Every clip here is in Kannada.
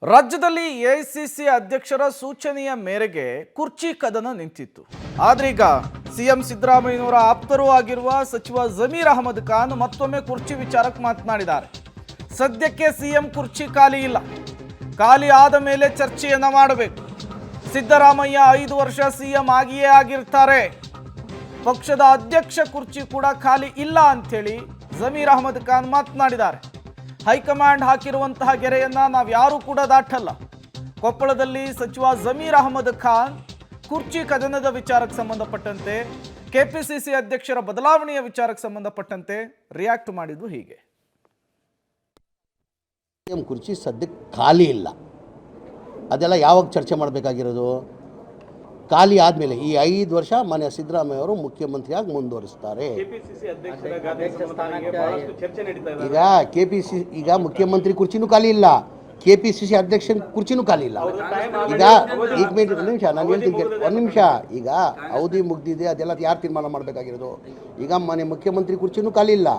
ರಾಜ್ಯದಲ್ಲಿ ಎಐಸಿಸಿ ಅಧ್ಯಕ್ಷರ ಸೂಚನೆಯ ಮೇರೆಗೆ ಕುರ್ಚಿ ಕದನ ನಿಂತಿತ್ತು. ಆದ್ರೀಗ ಸಿಎಂ ಸಿದ್ದರಾಮಯ್ಯನವರ ಆಪ್ತರೂ ಆಗಿರುವ ಸಚಿವ ಜಮೀರ್ ಅಹಮದ್ ಖಾನ್ ಮತ್ತೊಮ್ಮೆ ಕುರ್ಚಿ ವಿಚಾರಕ್ಕೆ ಮಾತನಾಡಿದ್ದಾರೆ. ಸದ್ಯಕ್ಕೆ ಸಿಎಂ ಕುರ್ಚಿ ಖಾಲಿ ಇಲ್ಲ, ಖಾಲಿ ಆದ ಮೇಲೆ ಚರ್ಚೆಯನ್ನ ಮಾಡಬೇಕು. ಸಿದ್ದರಾಮಯ್ಯ 5 ವರ್ಷ ಸಿಎಂ ಆಗಿಯೇ ಆಗಿರ್ತಾರೆ, ಪಕ್ಷದ ಅಧ್ಯಕ್ಷ ಕುರ್ಚಿ ಕೂಡ ಖಾಲಿ ಇಲ್ಲ ಅಂಥೇಳಿ ಜಮೀರ್ ಅಹಮದ್ ಖಾನ್ ಮಾತನಾಡಿದ್ದಾರೆ. ಹೈಕಮಾಂಡ್ ಹಾಕಿರುವಂತಹ ಗೆರೆಯನ್ನ ನಾವು ಯಾರೂ ಕೂಡ ದಾಟಲ್ಲ. ಕೊಪ್ಪಳದಲ್ಲಿ ಸಚಿವ ಜಮೀರ್ ಅಹಮದ್ ಖಾನ್ ಕುರ್ಚಿ ಕದನದ ವಿಚಾರಕ್ಕೆ ಸಂಬಂಧಪಟ್ಟಂತೆ, ಕೆಪಿಸಿಸಿ ಅಧ್ಯಕ್ಷರ ಬದಲಾವಣೆಯ ವಿಚಾರಕ್ಕೆ ಸಂಬಂಧಪಟ್ಟಂತೆ ರಿಯಾಕ್ಟ್ ಮಾಡಿದ್ದು ಹೀಗೆ. ಕುರ್ಚಿ ಸದ್ಯಕ್ಕೆ ಖಾಲಿ ಇಲ್ಲ, ಅದೆಲ್ಲ ಯಾವಾಗ ಚರ್ಚೆ ಮಾಡಬೇಕಾಗಿರೋದು? ಖಾಲಿ ಆದಮೇಲೆ ಈ 5 ವರ್ಷ ಮಾನ್ಯ ಸಿದ್ದರಾಮಯ್ಯ ಅವರು ಮುಖ್ಯಮಂತ್ರಿಯಾಗಿ ಮುಂದುವರಿಸ್ತಾರೆ. ಈಗ ಕೆಪಿಸಿಸಿ ಈಗ ಮುಖ್ಯಮಂತ್ರಿ ಕುರ್ಚಿನೂ ಖಾಲಿ ಇಲ್ಲ, ಕೆಪಿಸಿಸಿ ಅಧ್ಯಕ್ಷನ ಕುರ್ಚಿನೂ ಖಾಲಿ ಇಲ್ಲ. ಈಗ ಒಂದು ನಿಮಿಷ ನಾನು ಹೇಳ್ತೀನಿ, ಒಂದು ನಿಮಿಷ. ಈಗ ಅವಧಿ ಮುಗ್ದಿದೆ, ಅದೆಲ್ಲ ಯಾರು ತೀರ್ಮಾನ ಮಾಡಬೇಕಾಗಿರೋದು? ಈಗ ಮಾನ್ಯ ಮುಖ್ಯಮಂತ್ರಿ ಕುರ್ಚಿನೂ ಖಾಲಿ ಇಲ್ಲ,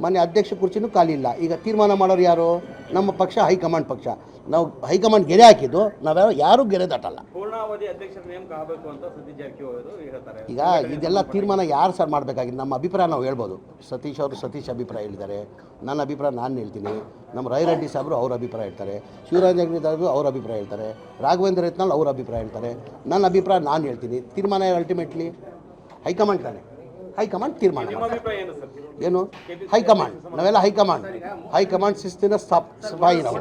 ಮಾನ್ಯ ಅಧ್ಯಕ್ಷ ಕುರ್ಚಿನೂ ಖಾಲಿ ಇಲ್ಲ. ಈಗ ತೀರ್ಮಾನ ಮಾಡೋರು ಯಾರು? ನಮ್ಮ ಪಕ್ಷ, ಹೈಕಮಾಂಡ್ ಪಕ್ಷ. ನಾವು ಹೈಕಮಾಂಡ್ ಗೆರೆ ಹಾಕಿದ್ದು, ನಾವು ಯಾರೂ ಗೆರೆ ದಾಟಲ್ಲ. ಈಗ ಇದೆಲ್ಲ ತೀರ್ಮಾನ ಯಾರು ಸರ್ ಮಾಡಬೇಕಾಗಿದೆ? ನಮ್ಮ ಅಭಿಪ್ರಾಯ ನಾವು ಹೇಳ್ಬೋದು. ಸತೀಶ್ ಅವರು ಸತೀಶ್ ಅಭಿಪ್ರಾಯ ಹೇಳಿದ್ದಾರೆ, ನನ್ನ ಅಭಿಪ್ರಾಯ ನಾನು ಹೇಳ್ತೀನಿ, ನಮ್ಮ ರಾಯರೆಡ್ಡಿ ಸಾಹೇಬರು ಅವ್ರ ಅಭಿಪ್ರಾಯ ಹೇಳ್ತಾರೆ, ಶಿವರಾಜ್ ಸಾಹೇಬರು ಅವ್ರ ಅಭಿಪ್ರಾಯ ಹೇಳ್ತಾರೆ, ರಾಘವೇಂದ್ರ ರತ್ನಾಳ್ ಅವ್ರ ಅಭಿಪ್ರಾಯ ಹೇಳ್ತಾರೆ, ನನ್ನ ಅಭಿಪ್ರಾಯ ನಾನು ಹೇಳ್ತೀನಿ. ತೀರ್ಮಾನ ಅಲ್ಟಿಮೇಟ್ಲಿ ಹೈಕಮಾಂಡ್ ತಾನೆ, ಹೈಕಮಾಂಡ್ ತೀರ್ಮಾನ ಏನು? ಹೈಕಮಾಂಡ್, ನಾವೆಲ್ಲ ಹೈಕಮಾಂಡ್ ಶಿಸ್ತಿನ ಸಿಪಾಯಿಗಳು.